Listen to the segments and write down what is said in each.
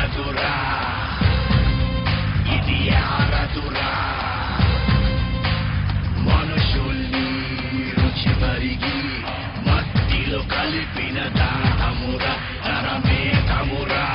ఆరదురా ఇది ఆరదురా మనుషుల్ని రుచి మరిగి మట్టిలో కలిపిన దాహమురా నరమేతమురా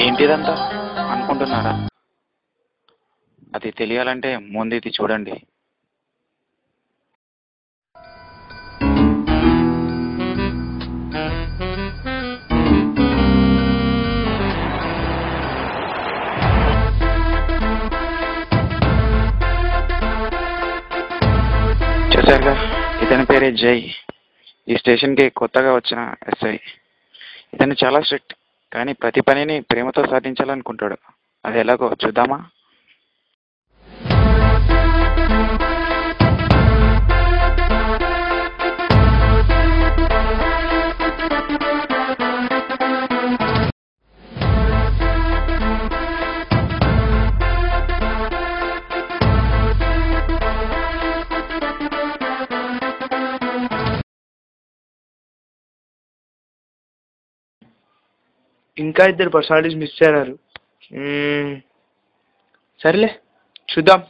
ఏంటిదంతా అనుకుంటున్నారా? అది తెలియాలంటే ముందు ఇది చూడండి. చూసారుగా, ఇతని పేరే జై. ఈ స్టేషన్కి కొత్తగా వచ్చిన ఎస్ఐ. ఇతను చాలా స్ట్రిక్ట్, కానీ ప్రతి పనిని ప్రేమతో సాధించాలనుకుంటాడు. అది ఎలాగో చూద్దామా? ఇంకా ఇద్దరు పర్సనాలిటీస్ మిస్ అయినారు. సరేలే, చూద్దాం.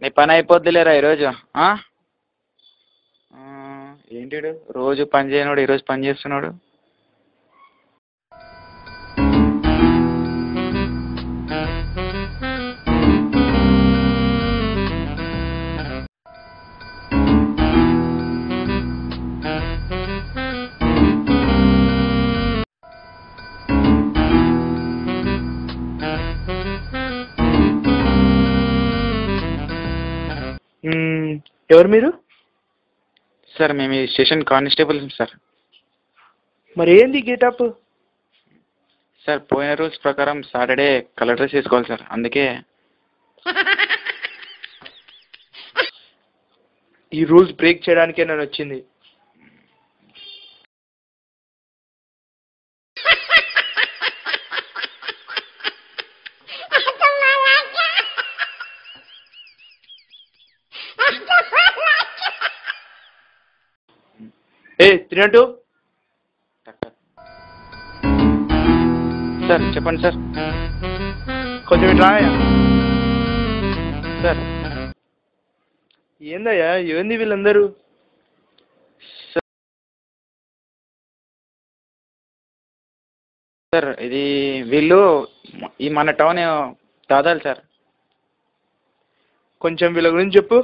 నీ పని అయిపోద్దిలేరా ఈరోజు. ఏంటి రోజు పని చేయనోడు ఈరోజు పని చేస్తున్నాడు. ఎవరు మీరు? సార్ మేము ఈ స్టేషన్ కానిస్టేబుల్ సార్. మరి ఏంది గెటప్? సార్ పోయిన రూల్స్ ప్రకారం సాటర్డే కలర్ డ్రెస్ వేసుకోవాలి సార్, అందుకే. ఈ రూల్స్ బ్రేక్ చేయడానికే నేను వచ్చింది. తినట్టు సార్ చెప్పండి సార్. కొంచెం ఇటు రాయా. సార్ ఏందయ్యా, ఏంది వీళ్ళందరూ? సార్ ఇది వీళ్ళు ఈ మన టౌన్ దాదాలు సార్. కొంచెం వీళ్ళ గురించి చెప్పు.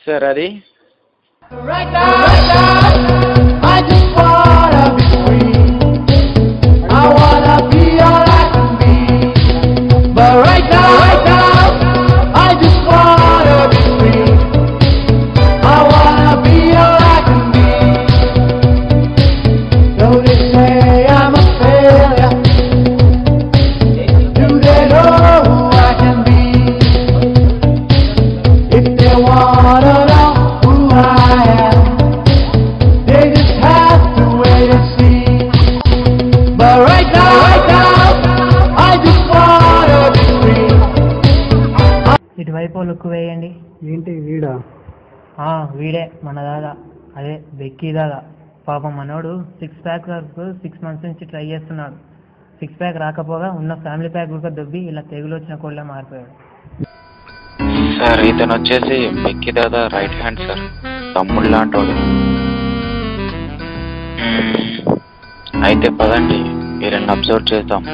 సార్ అది Right now, I just wanna be free. I wanna be all I can be. But right now, I just wanna be free. I wanna be all I can be. Though they say I'm a failure, do they know who I can be? If they wanna know who I am, they just have to wait and see. But right now, I just wanna be free. ఇటువైపు look వేయండి. ఏంటి వీడా? వీడే మన దాదా, అదే Becky దాదా. పాపం మనోడు 6 pack వరకు 6 months నుంచి ట్రై చేస్తున్నాడు. 6 ప్యాక్ రాకపోగా ఉన్న ఫ్యామిలీ ప్యాక్ కూడా దొబ్బి ఇలా తెగులు వచ్చిన కోళ్ళ మారిపోయాడు. సార్ ఇతను వచ్చేసి బెక్కీ దాదా రైట్ హ్యాండ్ సార్, తమ్ముడు లాంటోడు. అయితే పదండి వీరిని అబ్జర్వ్ చేద్దాం.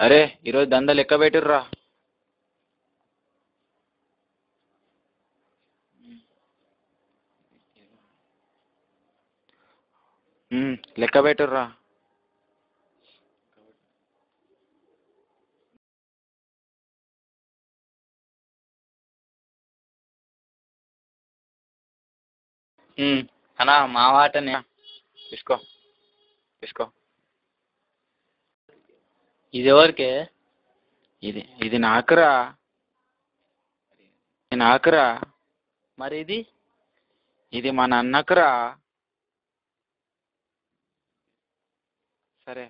అరే ఈరోజు దందా లెక్క పెట్టుర్రా. లెక్క పెట్టుర్రా. అన్నా మా వాటనే తీసుకో తీసుకో. ఇది ఎవరికే? ఇది నాకురా, నాకురా. మరి ఇది మా నాన్నకురా. సరే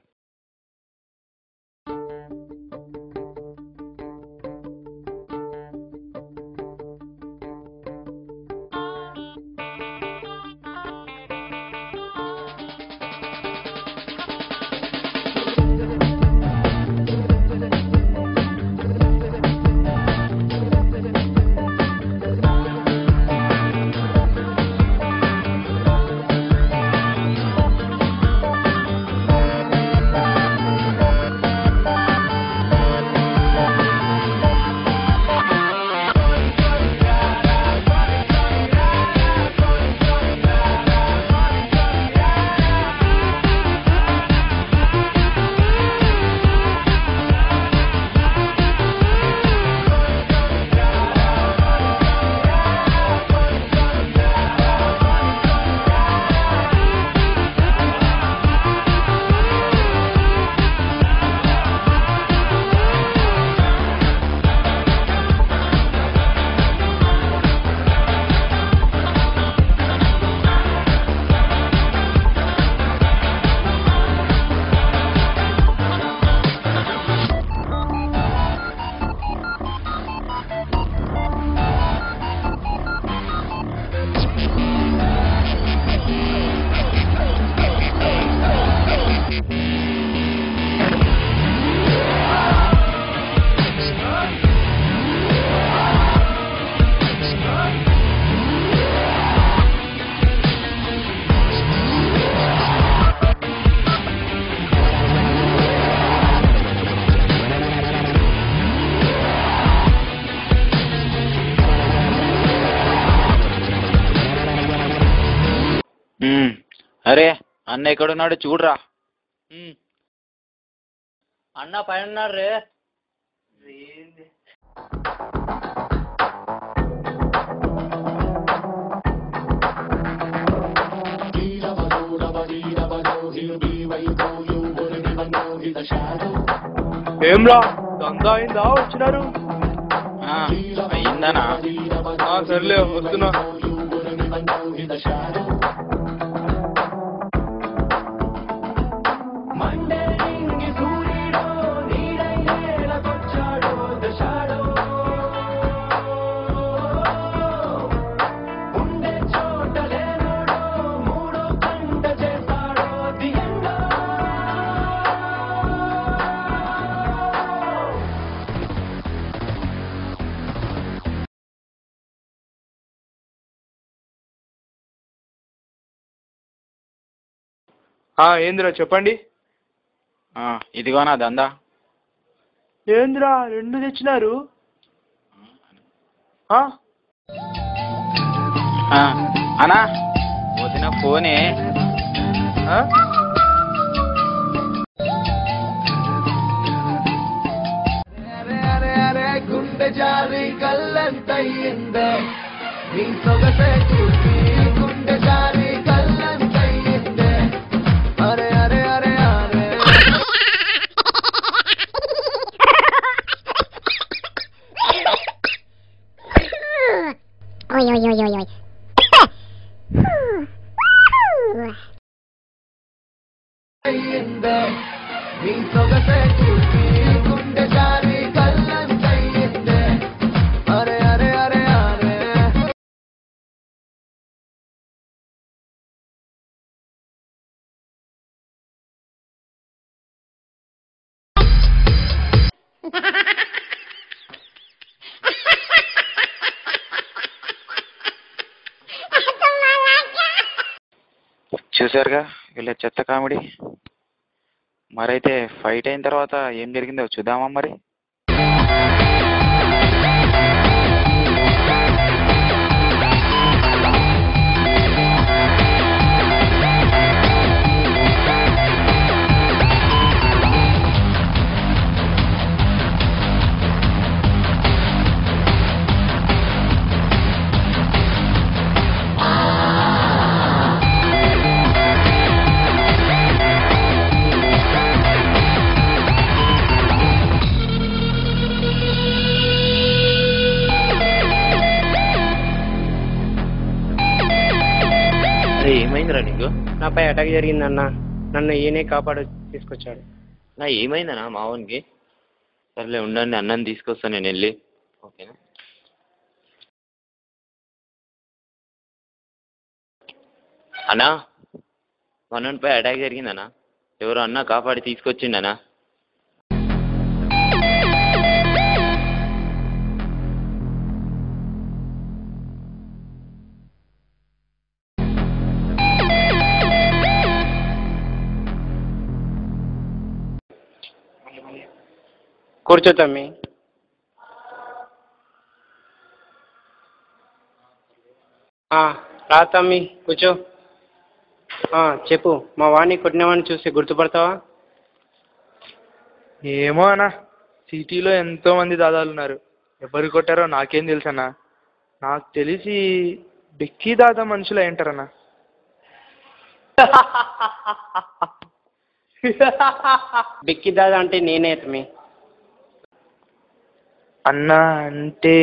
అరే అన్న ఎక్కడున్నాడు చూడరా. అన్న పైన ఉన్నాడు రే. ఏంరా దందా అయిందా వచ్చినారు? అయిందనా? సర్లే వస్తున్నా. ఏందిరా చెప్పండి. ఇదిగోనా దందా. ఏందిరా 2 తెచ్చినారు? అనా వచ్చిన ఫోనే. గుండె జారి కళ్ళంతయ్యిందే నీ సొగసే చూసి గుండె జారి కళ్ళంతయ్యిందే. అరే అరే అరే అరే Oi, oi, oi, oi, oi. అయ్యిందే నీ సొగసే చూసి గుండె జారి కళ్ళంతయ్యిందే. అరే అరే అరే అరే చూసారుగా వీళ్ళ చెత్త కామెడీ. మరైతే ఫైట్ అయిన తర్వాత ఏం జరిగిందో చూద్దామా మరి. ఏమైందిరా నీకు? నాపై అటాక్ జరిగిందన్న. నన్ను ఈయనే కాపాడు తీసుకొచ్చాడు. ఏమైందన్నా మావన్కి? సర్లే ఉండండి, అన్నం తీసుకొస్తాను నేను వెళ్ళి. ఓకేనా? అన్నా మనోనిపై అటాక్ జరిగిందన్నా. ఎవరో అన్న కాపాడి తీసుకొచ్చిండనా. కూర్చో తమ్మి. రా తమ్మి కూర్చో. చెప్పు, మా వాడిని కొట్టినవాడిని చూసి గుర్తుపడతావా? ఏమో అన్నా, సిటీలో ఎంతో మంది దాదాలు ఉన్నారు. ఎవరు కొట్టారో నాకేం తెలుసన్నా. నాకు తెలిసి బిక్కీ దాదా మనుషులు అయి ఉంటారన్నా. బిక్కి దాదా అంటే నేనే తమ్మి. అన్నా అంటే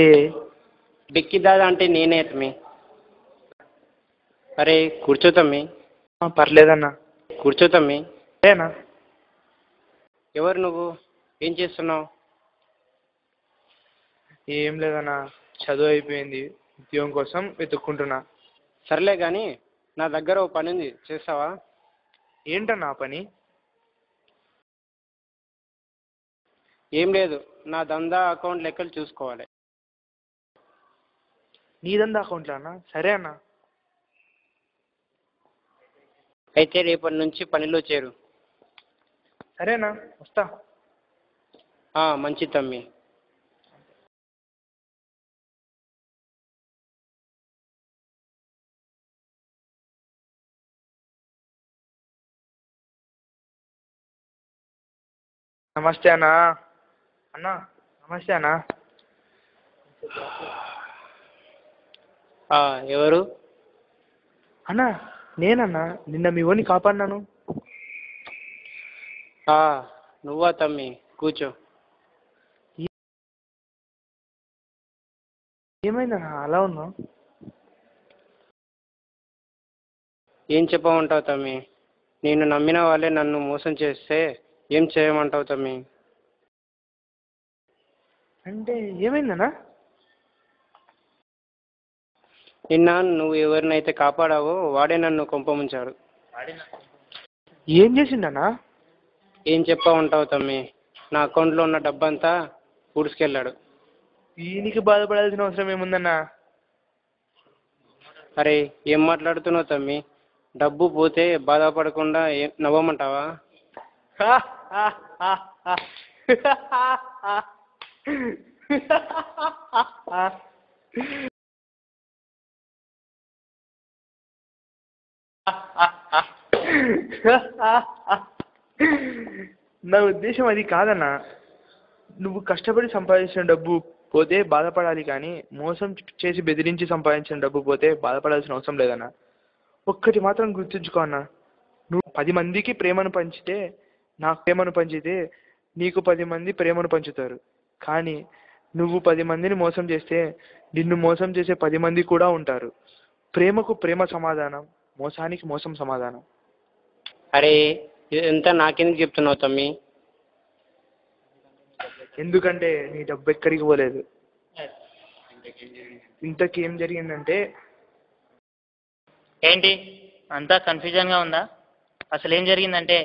బిక్కి దాదా అంటే నేనే తమ్మి. అరే కూర్చో తమ్మి. పర్లేదన్నా. కూర్చో తమ్మి. ఏనా? ఎవరు నువ్వు? ఏం చేస్తున్నావు? ఏం లేదన్నా, చదువు అయిపోయింది, ఉద్యోగం కోసం వెతుక్కుంటున్నా. సర్లే కానీ నా దగ్గర ఓ పని ఉంది, చేస్తావా? ఏంటన్నా ఆ పని? ఏం లేదు, నా దందా అకౌంట్ లెక్కలు చూసుకోవాలి. నీదందా అకౌంట్లో అన్నా? సరే అన్నా. అయితే రేపటి నుంచి పనిలో చేరు. సరేనా, వస్తా. మంచి తమ్మి. నమస్తే అన్నా. అన్నా నమస్తే అన్నా. ఎవరు? అన్నా నేనన్నా, నిన్న మీ ఓని కాపాడినాను. నువ్వా తమ్మి? కూర్చో. ఏమైందన్నా అలా ఉన్నావు? ఏం చెప్పమంటావు తమ్మి? నేను నమ్మిన వాళ్ళే నన్ను మోసం చేస్తే ఏం చేయమంటావు తమ్మి? అంటే ఏమైందన్నా? నిన్న నువ్వు ఎవరినైతే కాపాడావో వాడే నన్ను కొంపముంచాడు. ఏం చేసిండన్నా? ఏం చెప్పమంటావు తమ్మి? నా అకౌంట్లో ఉన్న డబ్బంతా ఊడ్చుకెళ్ళాడు. దీనికి బాధపడాల్సిన అవసరం ఏముందన్నా? అరే ఏం మాట్లాడుతున్నావు తమ్మి? డబ్బు పోతే బాధపడకుండా నవ్వమంటావా? నా ఉద్దేశం అది కాదన్నా. నువ్వు కష్టపడి సంపాదించిన డబ్బు పోతే బాధపడాలి, కానీ మోసం చేసి బెదిరించి సంపాదించిన డబ్బు పోతే బాధపడాల్సిన అవసరం లేదన్నా. ఒక్కటి మాత్రం గుర్తుంచుకో అన్నా, నువ్వు 10 మందికి ప్రేమను పంచితే, నాకు ప్రేమను పంచితే నీకు 10 మంది ప్రేమను పంచుతారు. కానీ నువ్వు 10 మందిని మోసం చేస్తే నిన్ను మోసం చేసే 10 మంది కూడా ఉంటారు. ప్రేమకు ప్రేమ సమాధానం, మోసానికి మోసం సమాధానం. అరే ఇదంతా నాకెందుకు చెప్తున్నావు తమ్మి? ఎందుకంటే నీ డబ్బు ఎక్కడికి పోలేదు. ఇంతకేం జరిగిందంటే, ఏంటి అంతా కన్ఫ్యూజన్గా ఉందా? అసలు ఏం జరిగిందంటే,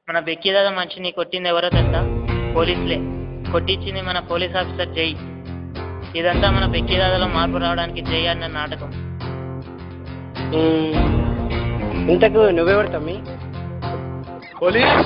మన బెక్కీ దాదా మనిషిని కొట్టింది ఎవరో తెలుసా? పోలీసులే. కొట్టించింది మన పోలీస్ ఆఫీసర్ జై. ఇదంతా మన బెక్కీ దాదాలో మార్పు రావడానికి జై అన్న నాటకం. ఇంతకు నువ్వెవరు తమ్మి? పోలీస్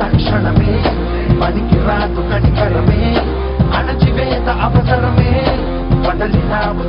తక్షణమే పనికి రాదు కనికరమే అణచివేత అవసరమే వదలినావు.